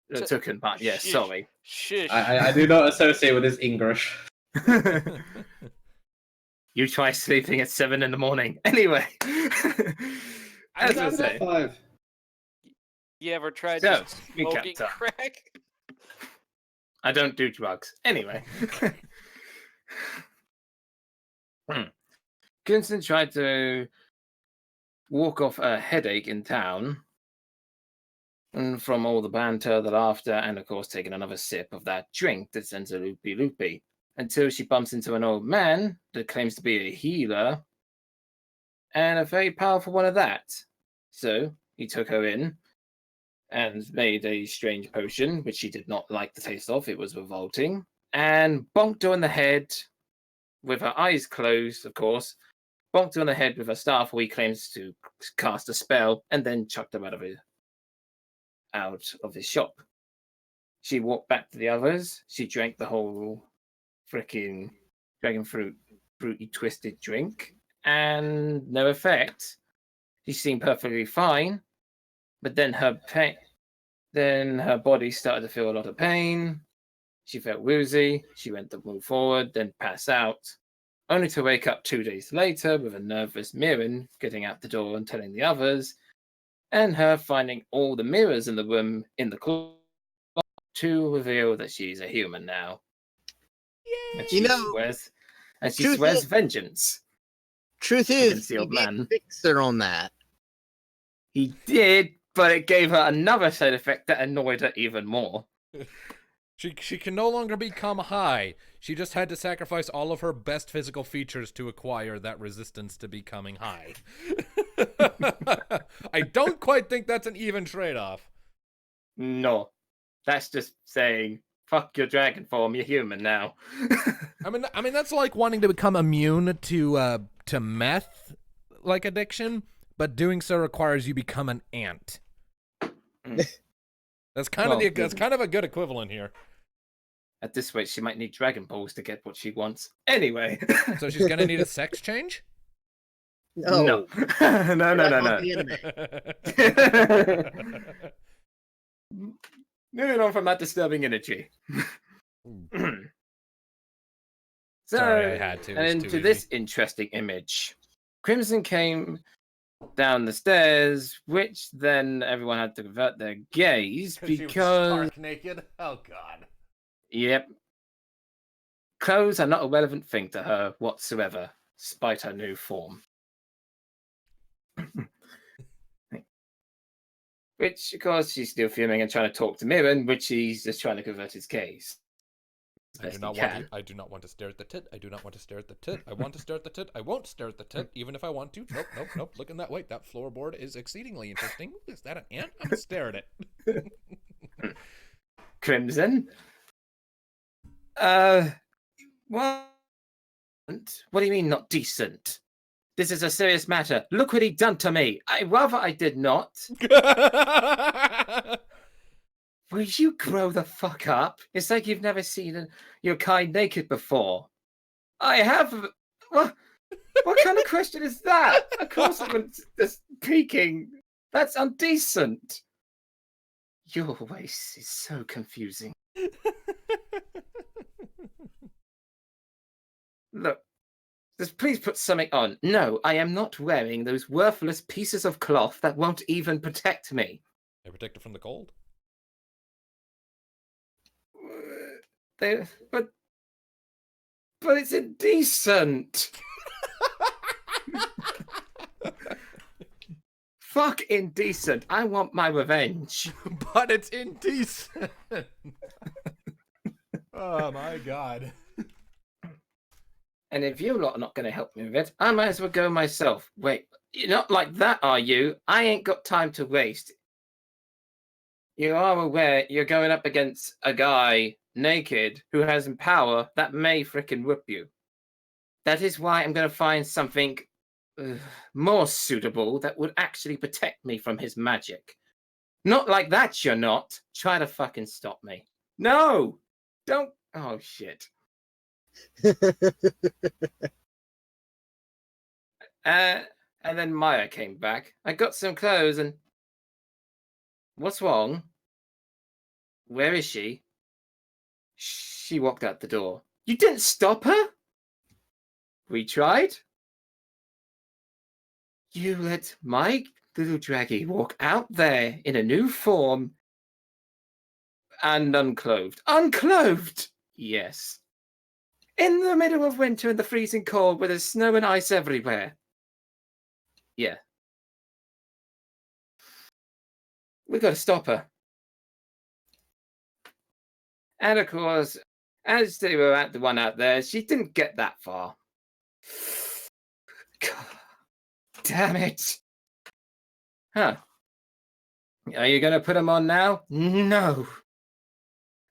The Tucken part, yes, Shush. sorry. Shush. I do not associate with this English. You try sleeping at 7 in the morning. Anyway. As I was saying. 5. You ever tried So, just recap smoking time. crack? I don't do drugs. Anyway. Crimson tried to walk off a headache in town. And from all the banter, the laughter, and of course taking another sip of that drink that sends her loopy-loopy. Until she bumps into an old man that claims to be a healer. And a very powerful one of that. So, he took her in and made a strange potion, which she did not like the taste of. It was revolting. And bonked her on the head with her eyes closed, of course. Bonked her on the head with a staff where he claims to cast a spell, and then chucked her out of his shop. She walked back to the others. She drank the whole freaking dragon fruity twisted drink. and no effect. She seemed perfectly fine, but then her body started to feel a lot of pain. She felt woozy. She went to move forward, then pass out, only to wake up 2 days later with a nervous Mirren getting out the door and telling the others, and her finding all the mirrors in the room in the closet to reveal that she's a human now. And she swears vengeance. Truth is, he concealed did man. fix her on that. He did, but it gave her another side effect that annoyed her even more. She can no longer become high. She just had to sacrifice all of her best physical features to acquire that resistance to becoming high. I don't quite think that's an even trade-off. No. That's just saying, fuck your dragon form, you're human now. I mean that's like wanting to become immune to meth like addiction, but doing so requires you become an ant. That's kind of a good equivalent here. At this rate, she might need Dragon Balls to get what she wants. Anyway. So she's gonna need a sex change? No. No. No. Moving on from that disturbing energy. Sorry, I had to. And into this interesting image. Crimson came down the stairs, which then everyone had to avert their gaze She was because... stark naked? Oh, God. Yep. Clothes are not a relevant thing to her whatsoever, despite her new form. Which, of course, she's still fuming and trying to talk to Mirren, which he's just trying to convert his gaze. I do not want to stare at the tit. I do not want to stare at the tit. I want to stare at the tit. I won't stare at the tit, even if I want to. Nope. Look in that way. That floorboard is exceedingly interesting. Is that an ant? I'm gonna stare at it. Crimson? What? What do you mean not decent? This is a serious matter. Look what he done to me. I did not. Will you grow the fuck up? It's like you've never seen your kind naked before. I have. What kind of question is that? Of course I'm just peeking. That's indecent. Your waist is so confusing. Look, just please put something on. No, I am not wearing those worthless pieces of cloth that won't even protect me. They protect it from the cold. But it's indecent. Fuck indecent. I want my revenge. But it's indecent. Oh my God. And if you're not going to help me with it, I might as well go myself. Wait, you're not like that, are you? I ain't got time to waste. You are aware you're going up against a guy naked who has power that may frickin' whip you. That is why I'm going to find something more suitable that would actually protect me from his magic. Not like that, you're not. Try to fucking stop me. No! Don't. Oh, shit. And then Maya came back. I got some clothes and... What's wrong? Where is she? She walked out the door. You didn't stop her? We tried. You let my little draggy walk out there in a new form and unclothed. Unclothed? Yes. In the middle of winter in the freezing cold where there's snow and ice everywhere. Yeah. We gotta stop her. And of course, as they were at the one out there, she didn't get that far. God, damn it. Huh. Are you gonna put them on now? No.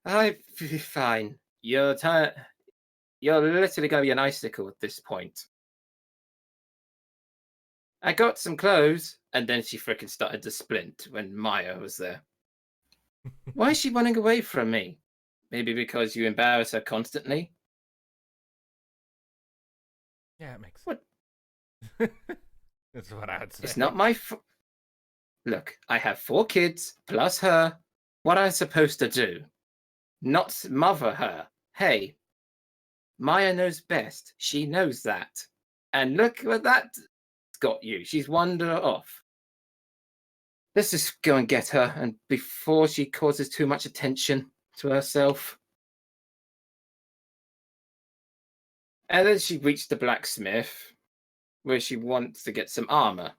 I'll be fine. You're literally gonna be an icicle at this point. I got some clothes, and then she frickin' started to splint when Maya was there. Why is she running away from me? Maybe because you embarrass her constantly? Yeah, it makes What? That's what I would say. It's not my Look, I have 4 kids, plus her. What am I supposed to do? Not mother her. Hey, Maya knows best. She knows that. And look what that's got you. She's wandered off. Let's just go and get her, and before she causes too much attention to herself. And then she reached the blacksmith, where she wants to get some armor.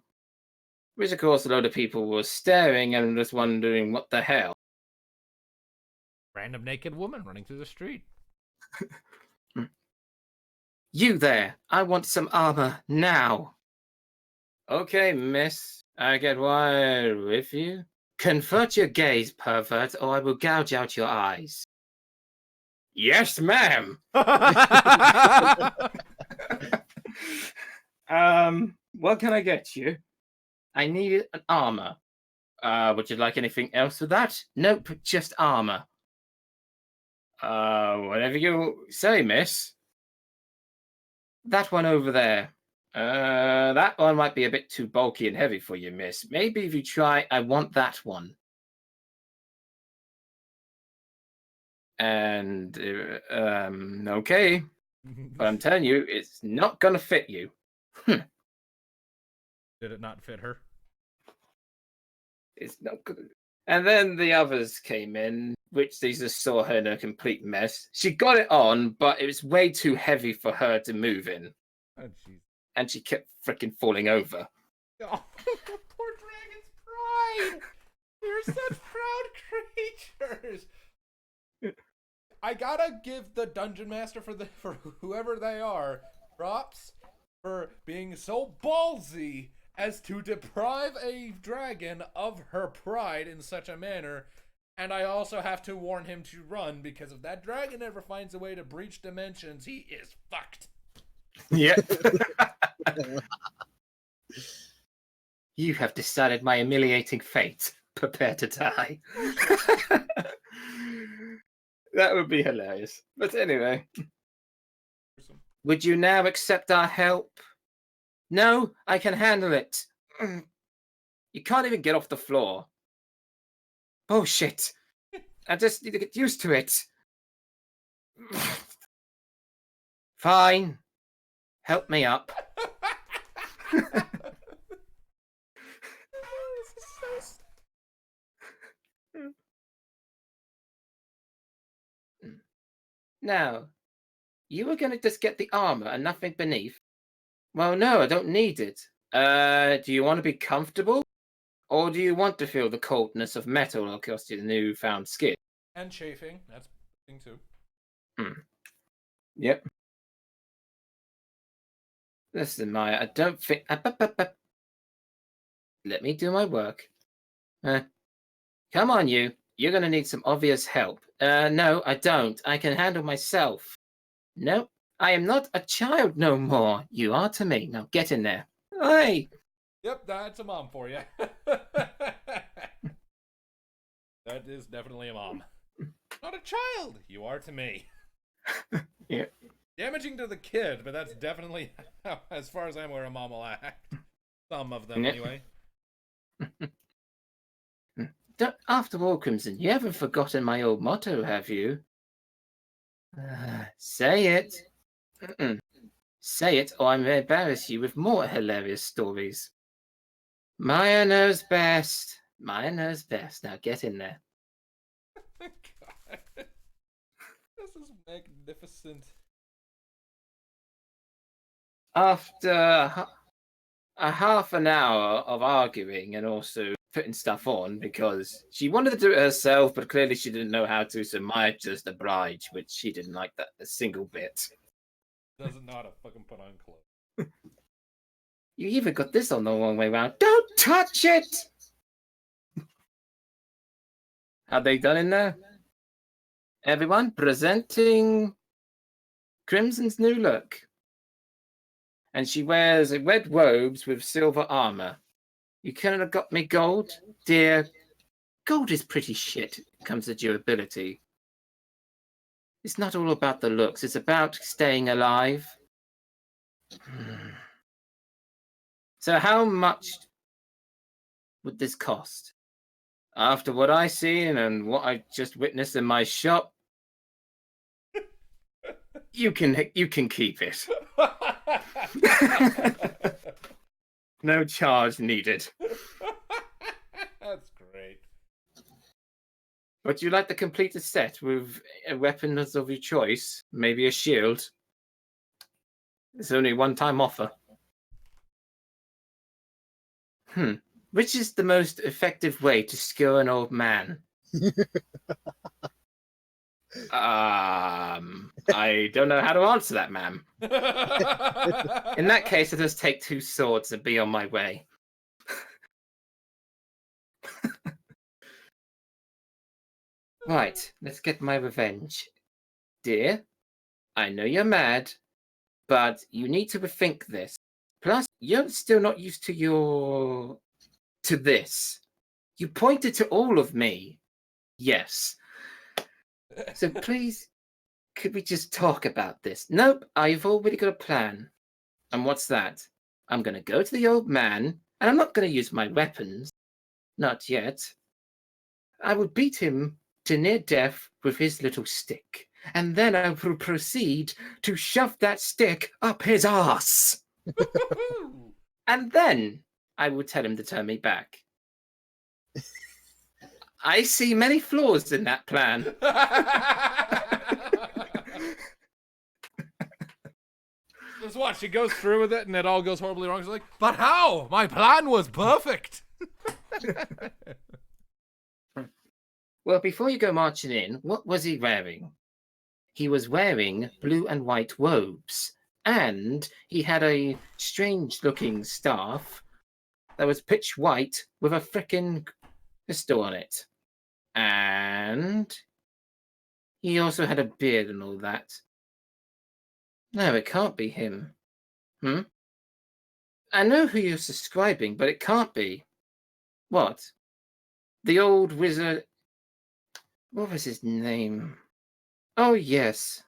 Which, of course, a lot of people were staring and just wondering what the hell. Random naked woman running through the street. You there, I want some armor now. Okay, miss, I get wild with you. Convert your gaze, pervert, or I will gouge out your eyes. Yes, ma'am. What can I get you? I need an armor. Would you like anything else with that? Nope, just armor. Whatever you say, miss. That one over there. That one might be a bit too bulky and heavy for you, miss. Maybe if you try, I want that one. And, okay. But I'm telling you, it's not gonna fit you. Did it not fit her? It's not good. And then the others came in, which they just saw her in a complete mess. She got it on, but it was way too heavy for her to move in. Oh, jeez. And she kept freaking falling over. Oh, poor dragon's pride! They're such proud creatures! I gotta give the dungeon master for whoever they are props for being so ballsy as to deprive a dragon of her pride in such a manner. And I also have to warn him to run, because if that dragon ever finds a way to breach dimensions, he is fucked. Yeah. You have decided my humiliating fate. Prepare to die. That would be hilarious. But anyway. Would you now accept our help? No, I can handle it. You can't even get off the floor. Bullshit. I just need to get used to it. Fine. Help me up. Now, you were going to just get the armor and nothing beneath. Well, no, I don't need it. Do you want to be comfortable? Or do you want to feel the coldness of metal across your newfound skin? And chafing, that's a thing too. Yep. Listen, Maya, I don't think... Let me do my work. Come on, you. You're going to need some obvious help. No, I don't. I can handle myself. No, I am not a child no more. You are to me. Now get in there. Hey! Yep, that's a mom for you. That is definitely a mom. Not a child. You are to me. Yeah. Damaging to the kid, but that's definitely how, as far as I'm aware, a mom will act. Some of them, anyway. After all, Crimson, you haven't forgotten my old motto, have you? Say it. Say it, or I may embarrass you with more hilarious stories. Maya knows best. Maya knows best. Now get in there. God. This is magnificent. After a half an hour of arguing and also putting stuff on, because she wanted to do it herself, but clearly she didn't know how to, so Maya just obliged, which she didn't like that a single bit. Doesn't know how to fucking put on clothes. You even got this on the wrong way around. Don't touch it! How they done in there? Everyone presenting Crimson's new look. And she wears red robes with silver armor. You couldn't have got me gold? Dear, gold is pretty shit when it comes to durability. It's not all about the looks, it's about staying alive. So how much would this cost? After what I seen and what I just witnessed in my shop, you can keep it. No charge needed. That's great. Would you like the completed set with weapons of your choice? Maybe a shield? It's only a one-time offer. Which is the most effective way to skill an old man? I don't know how to answer that, ma'am. In that case, I'll just take 2 swords and be on my way. Right, let's get my revenge. Dear, I know you're mad, but you need to rethink this. Plus, you're still not used to this. You pointed to all of me. Yes. So please, could we just talk about this? Nope, I've already got a plan. And what's that? I'm going to go to the old man, and I'm not going to use my weapons. Not yet. I will beat him to near death with his little stick, and then I will proceed to shove that stick up his ass. And then I will tell him to turn me back. I see many flaws in that plan. Just watch, she goes through with it and it all goes horribly wrong. She's like, but how? My plan was perfect. Well, before you go marching in, what was he wearing? He was wearing blue and white robes, and he had a strange-looking staff that was pitch white with a frickin' pistol on it. And he also had a beard and all that. No, it can't be him. I know who you're subscribing, but it can't be. What? The old wizard... What was his name? Oh, yes.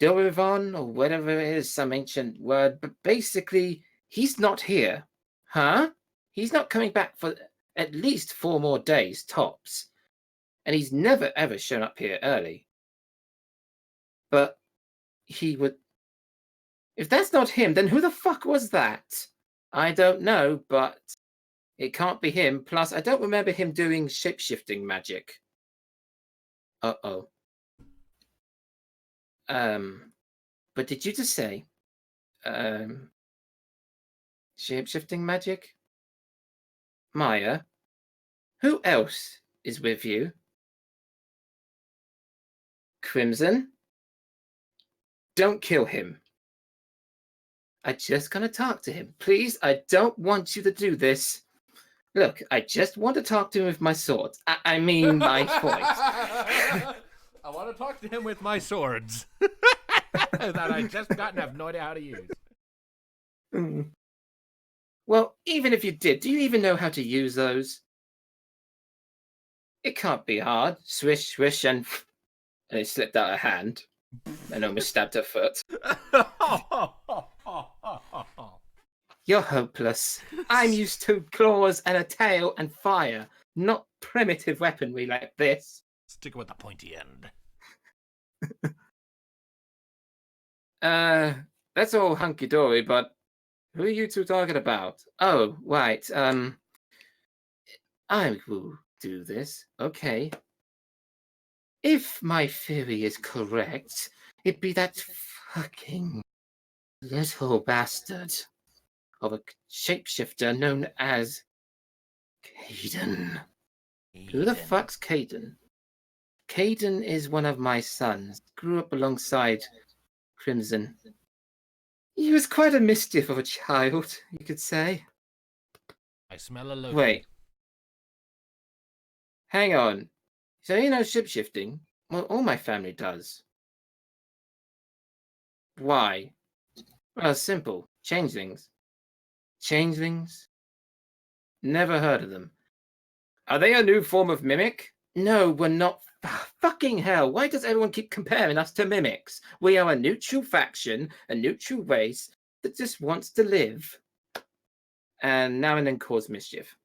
Dorivon, or whatever it is, some ancient word, but basically, he's not here. Huh? He's not coming back for at least 4 more days, tops. And he's never, ever shown up here early. But he would... If that's not him, then who the fuck was that? I don't know, but it can't be him. Plus, I don't remember him doing shape-shifting magic. Uh-oh. But did you just say, shape-shifting magic? Maya, who else is with you? Crimson? Don't kill him. I just gonna talk to him. Please, I don't want you to do this. Look, I just want to talk to him with my sword. I mean my voice. I want to talk to him with my swords. That I just got and have no idea how to use. Well, even if you did, do you even know how to use those? It can't be hard. Swish, swish, and it slipped out her hand. And almost stabbed her foot. You're hopeless. I'm used to claws and a tail and fire, not primitive weaponry like this. Stick with the pointy end. That's all hunky-dory, but who are you two talking about? Oh, right, I will do this, okay. If my theory is correct, it'd be that fucking little bastard of a shapeshifter known as Caden. Who the fuck's Caden? Caden is one of my sons. Grew up alongside Crimson. He was quite a mischief of a child, you could say. I smell a load. Wait. Hang on. So you know shapeshifting? Well, all my family does. Why? Well, simple. Changelings. Changelings? Never heard of them. Are they a new form of mimic? No, we're not. Fucking hell, why does everyone keep comparing us to mimics? We are a neutral faction, a neutral race that just wants to live. and now and then cause mischief.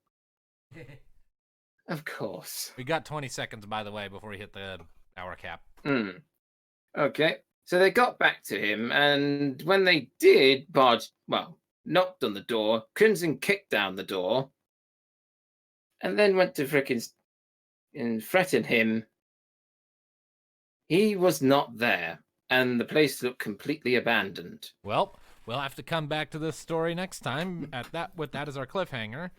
Of course. We got 20 seconds, by the way, before we hit the hour cap. Okay. So they got back to him, and when they did, knocked on the door. Crimson kicked down the door, and then went to frickin' and threaten him. He was not there, and the place looked completely abandoned. Well, we'll have to come back to this story next time with that as our cliffhanger.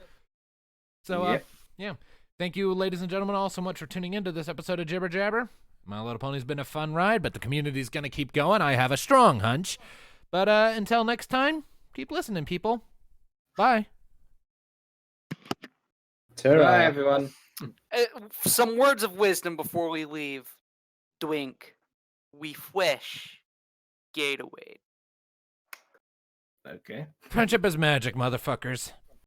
So, Yep. yeah. Thank you, ladies and gentlemen, all so much for tuning into this episode of Jibber Jabber. My Little Pony's been a fun ride, but the community's going to keep going. I have a strong hunch. But until next time, keep listening, people. Bye. Bye, everyone. Some words of wisdom before we leave. Dwink. We wish. Gatorade. Okay. Friendship is magic, motherfuckers.